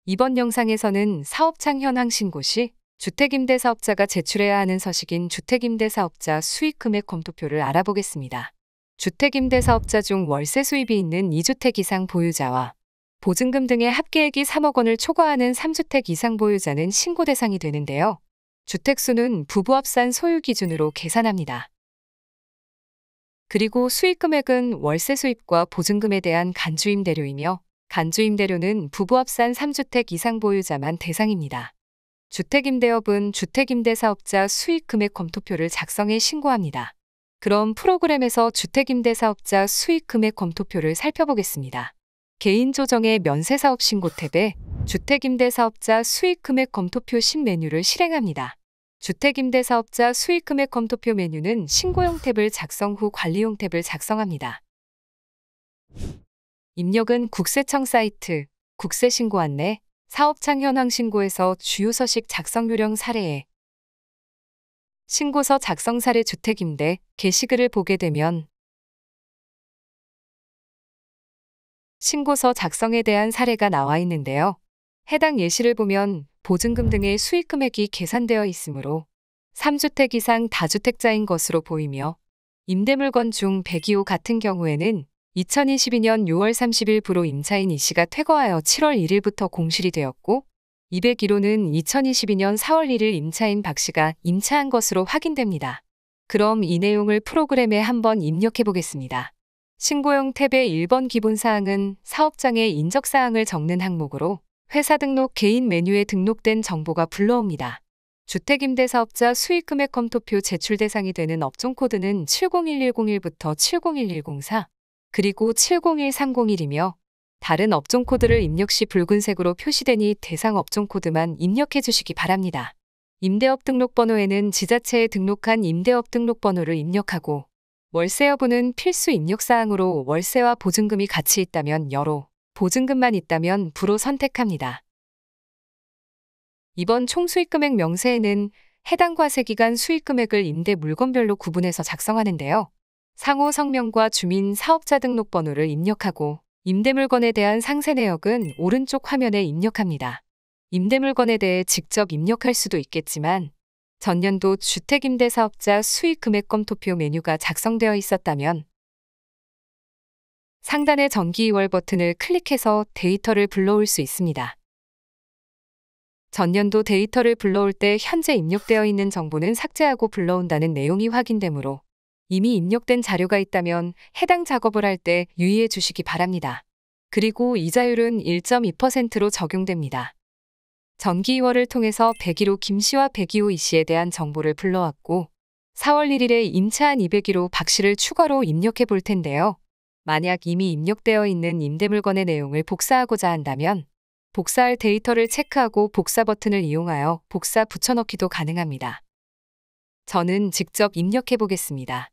이번 영상에서는 사업장 현황 신고 시 주택임대사업자가 제출해야 하는 서식인 주택임대사업자 수익금액 검토표를 알아보겠습니다. 주택임대사업자 중 월세 수입이 있는 2주택 이상 보유자와 보증금 등의 합계액이 3억 원을 초과하는 3주택 이상 보유자는 신고 대상이 되는데요. 주택수는 부부 합산 소유 기준으로 계산합니다. 그리고 수익금액은 월세 수입과 보증금에 대한 간주임대료이며 간주임대료는 부부 합산 3주택 이상 보유자만 대상입니다. 주택임대업은 주택임대사업자 수익금액 검토표를 작성해 신고합니다. 그럼 프로그램에서 주택임대사업자 수익금액 검토표를 살펴보겠습니다. 개인조정의 면세사업 신고 탭에 주택임대사업자 수익금액 검토표 신메뉴를 실행합니다. 주택임대사업자 수익금액 검토표 메뉴는 신고용 탭을 작성 후 관리용 탭을 작성합니다. 입력은 국세청 사이트, 국세신고 안내, 사업장 현황 신고에서 주요 서식 작성 요령 사례에 신고서 작성 사례 주택임대 게시글을 보게 되면 신고서 작성에 대한 사례가 나와 있는데요. 해당 예시를 보면 보증금 등의 수익금액이 계산되어 있으므로 3주택 이상 다주택자인 것으로 보이며 임대물건 중 102호 같은 경우에는 2022년 6월 30일부로 임차인 E씨가 퇴거하여 7월 1일부터 공실이 되었고 201호는 2022년 4월 1일 임차인 B씨가 임차한 것으로 확인됩니다. 그럼 이 내용을 프로그램에 한번 입력해 보겠습니다. 신고용 탭의 1번 기본사항은 사업장의 인적사항을 적는 항목으로 회사 등록 개인 메뉴에 등록된 정보가 불러옵니다. 주택임대사업자 수익금액 검토표 제출 대상이 되는 업종코드는 701101부터 701104 그리고 7013001이며 다른 업종코드를 입력 시 붉은색으로 표시되니 대상 업종코드만 입력해 주시기 바랍니다. 임대업 등록번호에는 지자체에 등록한 임대업 등록번호를 입력하고 월세 여부는 필수 입력사항으로 월세와 보증금이 같이 있다면 여로, 보증금만 있다면 부로 선택합니다. 이번 총수익금액 명세에는 해당 과세기간 수익금액을 임대 물건별로 구분해서 작성하는데요. 상호 성명과 주민 사업자 등록번호를 입력하고 임대물건에 대한 상세 내역은 오른쪽 화면에 입력합니다. 임대물건에 대해 직접 입력할 수도 있겠지만 전년도 주택임대사업자 수익금액 검토표 메뉴가 작성되어 있었다면 상단의 정기 2월 버튼을 클릭해서 데이터를 불러올 수 있습니다. 전년도 데이터를 불러올 때 현재 입력되어 있는 정보는 삭제하고 불러온다는 내용이 확인되므로 이미 입력된 자료가 있다면 해당 작업을 할 때 유의해 주시기 바랍니다. 그리고 이자율은 1.2%로 적용됩니다. 정기 2월을 통해서 101호 김씨와 102호 이씨에 대한 정보를 불러왔고 4월 1일에 임차한 201호 박씨를 추가로 입력해 볼 텐데요. 만약 이미 입력되어 있는 임대물건의 내용을 복사하고자 한다면 복사할 데이터를 체크하고 복사 버튼을 이용하여 복사 붙여넣기도 가능합니다. 저는 직접 입력해 보겠습니다.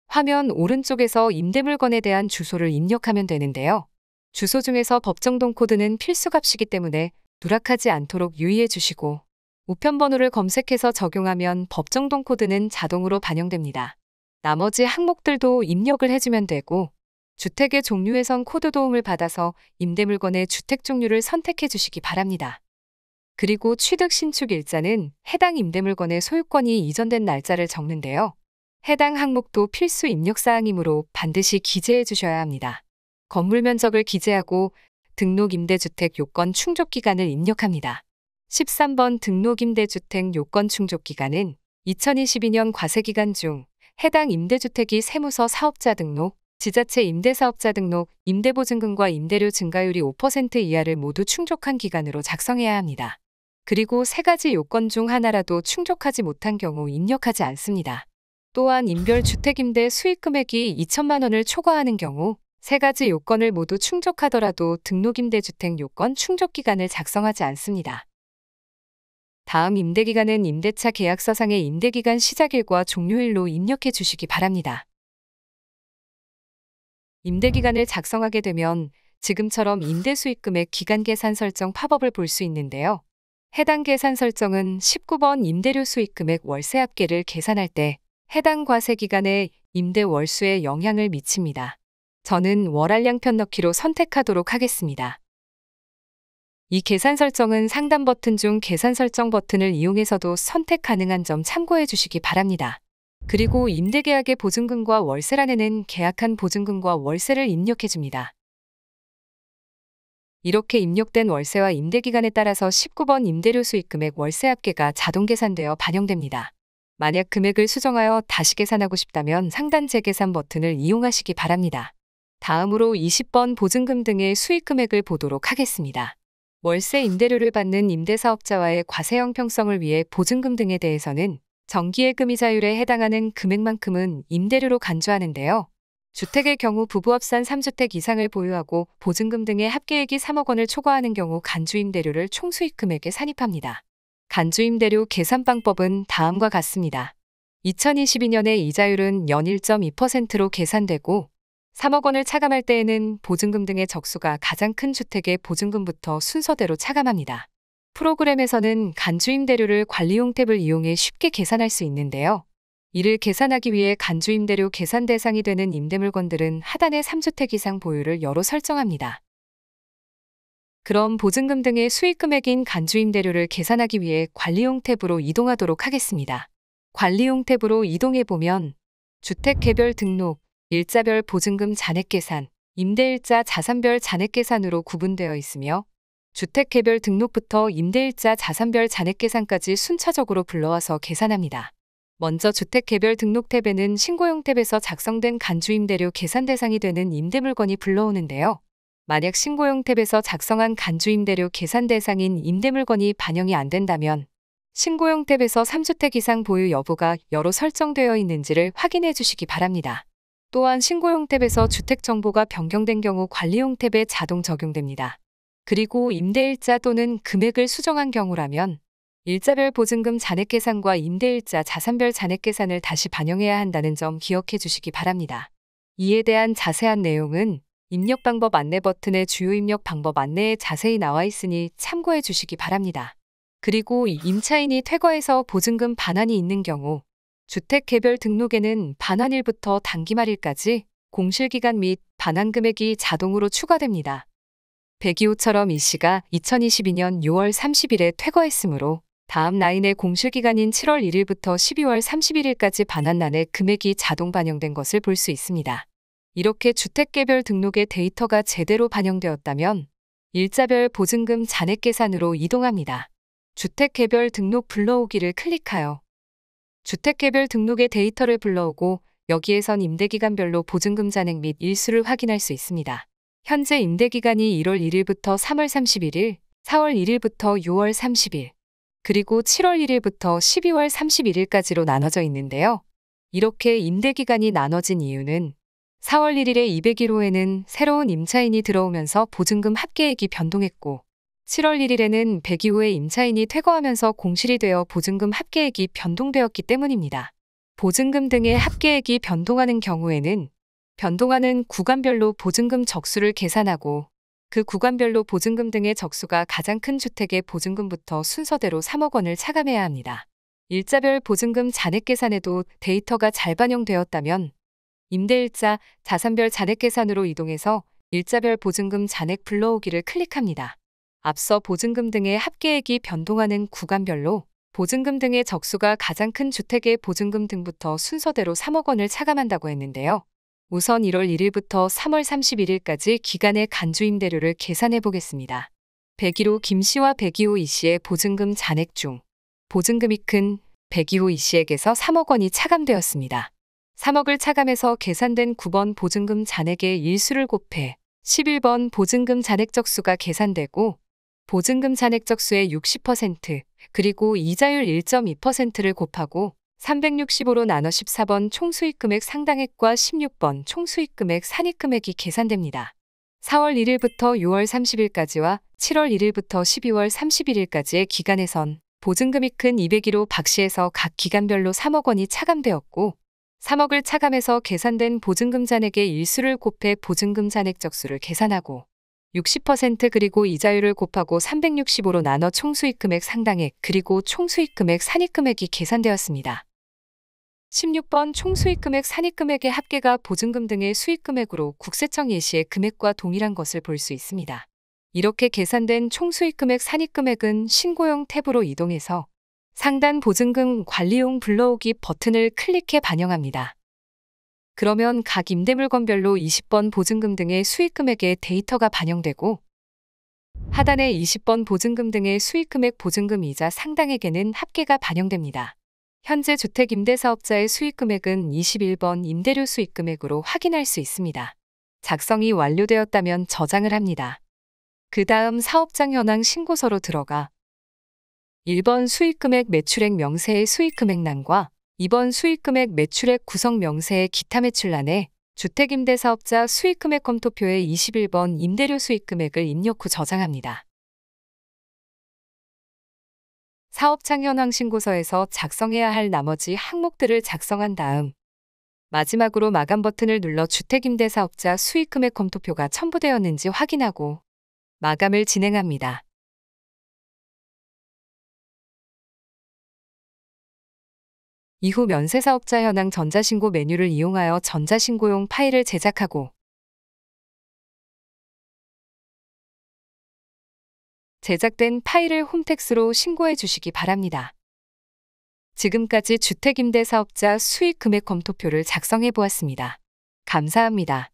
화면 오른쪽에서 임대물건에 대한 주소를 입력하면 되는데요. 주소 중에서 법정동 코드는 필수값이기 때문에 누락하지 않도록 유의해 주시고 우편번호를 검색해서 적용하면 법정동 코드는 자동으로 반영됩니다. 나머지 항목들도 입력을 해주면 되고 주택의 종류에선 코드 도움을 받아서 임대물건의 주택 종류를 선택해 주시기 바랍니다. 그리고 취득 신축 일자는 해당 임대물건의 소유권이 이전된 날짜를 적는데요. 해당 항목도 필수 입력사항이므로 반드시 기재해 주셔야 합니다. 건물 면적을 기재하고 등록임대주택 요건 충족기간을 입력합니다. 13번 등록임대주택 요건 충족기간은 2022년 과세기간 중 해당 임대주택이 세무서 사업자 등록, 지자체 임대사업자 등록, 임대보증금과 임대료 증가율이 5% 이하를 모두 충족한 기간으로 작성해야 합니다. 그리고 세 가지 요건 중 하나라도 충족하지 못한 경우 입력하지 않습니다. 또한 인별 주택임대 수익금액이 2천만 원을 초과하는 경우 세 가지 요건을 모두 충족하더라도 등록임대주택 요건 충족기간을 작성하지 않습니다. 다음 임대기간은 임대차 계약서상의 임대기간 시작일과 종료일로 입력해 주시기 바랍니다. 임대기간을 작성하게 되면 지금처럼 임대수익금액 기간 계산 설정 팝업을 볼 수 있는데요. 해당 계산 설정은 19번 임대료 수익금액 월세 합계를 계산할 때 해당 과세 기간에 임대 월수에 영향을 미칩니다. 저는 월할량 편 넣기로 선택하도록 하겠습니다. 이 계산 설정은 상단 버튼 중 계산 설정 버튼을 이용해서도 선택 가능한 점 참고해 주시기 바랍니다. 그리고 임대계약의 보증금과 월세란에는 계약한 보증금과 월세를 입력해 줍니다. 이렇게 입력된 월세와 임대기간에 따라서 19번 임대료 수익금액 월세 합계가 자동 계산되어 반영됩니다. 만약 금액을 수정하여 다시 계산하고 싶다면 상단 재계산 버튼을 이용하시기 바랍니다. 다음으로 20번 보증금 등의 수익금액을 보도록 하겠습니다. 월세 임대료를 받는 임대사업자와의 과세 형평성을 위해 보증금 등에 대해서는 정기예금이자율에 해당하는 금액만큼은 임대료로 간주하는데요. 주택의 경우 부부 합산 3주택 이상을 보유하고 보증금 등의 합계액이 3억 원을 초과하는 경우 간주임대료를 총수익금액에 산입합니다. 간주임대료 계산 방법은 다음과 같습니다. 2022년의 이자율은 연 1.2%로 계산되고 3억 원을 차감할 때에는 보증금 등의 적수가 가장 큰 주택의 보증금부터 순서대로 차감합니다. 프로그램에서는 간주임대료를 관리용 탭을 이용해 쉽게 계산할 수 있는데요. 이를 계산하기 위해 간주임대료 계산 대상이 되는 임대물건들은 하단에 3주택 이상 보유를 여로 설정합니다. 그럼 보증금 등의 수익금액인 간주임대료를 계산하기 위해 관리용 탭으로 이동하도록 하겠습니다. 관리용 탭으로 이동해보면 주택 개별 등록, 일자별 보증금 잔액계산, 임대일자 자산별 잔액계산으로 구분되어 있으며 주택 개별 등록부터 임대일자 자산별 잔액계산까지 순차적으로 불러와서 계산합니다. 먼저 주택 개별 등록 탭에는 신고용 탭에서 작성된 간주임대료 계산 대상이 되는 임대물건이 불러오는데요. 만약 신고용 탭에서 작성한 간주임대료 계산 대상인 임대물건이 반영이 안 된다면 신고용 탭에서 3주택 이상 보유 여부가 여로 설정되어 있는지를 확인해 주시기 바랍니다. 또한 신고용 탭에서 주택 정보가 변경된 경우 관리용 탭에 자동 적용됩니다. 그리고 임대일자 또는 금액을 수정한 경우라면 일자별 보증금 잔액계산과 임대일자 자산별 잔액계산을 다시 반영해야 한다는 점 기억해 주시기 바랍니다. 이에 대한 자세한 내용은 입력 방법 안내 버튼의 주요 입력 방법 안내에 자세히 나와 있으니 참고해 주시기 바랍니다. 그리고 임차인이 퇴거해서 보증금 반환이 있는 경우 주택 개별 등록에는 반환일부터 단기말일까지 공실기간 및 반환 금액이 자동으로 추가됩니다. 배기호처럼 이 씨가 2022년 6월 30일에 퇴거했으므로 다음 라인의 공실기간인 7월 1일부터 12월 31일까지 반환란에 금액이 자동 반영된 것을 볼 수 있습니다. 이렇게 주택개별 등록의 데이터가 제대로 반영되었다면 일자별 보증금 잔액계산으로 이동합니다. 주택개별 등록 불러오기를 클릭하여 주택개별 등록의 데이터를 불러오고 여기에선 임대기간별로 보증금 잔액 및 일수를 확인할 수 있습니다. 현재 임대기간이 1월 1일부터 3월 31일, 4월 1일부터 6월 30일, 그리고 7월 1일부터 12월 31일까지로 나눠져 있는데요. 이렇게 임대기간이 나눠진 이유는 4월 1일에 201호에는 새로운 임차인이 들어오면서 보증금 합계액이 변동했고 7월 1일에는 102호에 임차인이 퇴거하면서 공실이 되어 보증금 합계액이 변동되었기 때문입니다. 보증금 등의 합계액이 변동하는 경우에는 변동하는 구간별로 보증금 적수를 계산하고 그 구간별로 보증금 등의 적수가 가장 큰 주택의 보증금부터 순서대로 3억 원을 차감해야 합니다. 일자별 보증금 잔액계산에도 데이터가 잘 반영되었다면 임대일자, 자산별 잔액계산으로 이동해서 일자별 보증금 잔액 불러오기를 클릭합니다. 앞서 보증금 등의 합계액이 변동하는 구간별로 보증금 등의 적수가 가장 큰 주택의 보증금 등부터 순서대로 3억 원을 차감한다고 했는데요. 우선 1월 1일부터 3월 31일까지 기간의 간주임대료를 계산해 보겠습니다. 101호 김씨와 102호 이씨의 보증금 잔액 중 보증금이 큰 102호 이씨에게서 3억 원이 차감되었습니다. 3억을 차감해서 계산된 9번 보증금 잔액의 일수를 곱해 11번 보증금 잔액 적수가 계산되고 보증금 잔액 적수의 60% 그리고 이자율 1.2%를 곱하고 365로 나눠 14번 총수익금액 상당액과 16번 총수익금액 산입금액이 계산됩니다. 4월 1일부터 6월 30일까지와 7월 1일부터 12월 31일까지의 기간에선 보증금이 큰 201호 박씨에서 각 기간별로 3억 원이 차감되었고 3억을 차감해서 계산된 보증금 잔액의 일수를 곱해 보증금 잔액 적수를 계산하고 60% 그리고 이자율을 곱하고 365로 나눠 총수익금액 상당액 그리고 총수익금액 산입금액이 계산되었습니다. 16번 총수익금액 산입금액의 합계가 보증금 등의 수익금액으로 국세청 예시의 금액과 동일한 것을 볼 수 있습니다. 이렇게 계산된 총수익금액 산입금액은 신고용 탭으로 이동해서 상단 보증금 관리용 불러오기 버튼을 클릭해 반영합니다. 그러면 각 임대물건별로 20번 보증금 등의 수익금액의 데이터가 반영되고 하단에 20번 보증금 등의 수익금액 보증금이자 상당액에는 합계가 반영됩니다. 현재 주택임대사업자의 수익금액은 21번 임대료 수익금액으로 확인할 수 있습니다. 작성이 완료되었다면 저장을 합니다. 그 다음 사업장 현황 신고서로 들어가 1번 수익금액 매출액 명세의 수익금액란과 2번 수익금액 매출액 구성 명세의 기타 매출란에 주택임대사업자 수익금액 검토표에 21번 임대료 수익금액을 입력 후 저장합니다. 사업장 현황 신고서에서 작성해야 할 나머지 항목들을 작성한 다음 마지막으로 마감 버튼을 눌러 주택임대사업자 수익금액 검토표가 첨부되었는지 확인하고 마감을 진행합니다. 이후 면세사업자 현황 전자신고 메뉴를 이용하여 전자신고용 파일을 제작하고 제작된 파일을 홈택스로 신고해 주시기 바랍니다. 지금까지 주택임대사업자 수익금액 검토표를 작성해 보았습니다. 감사합니다.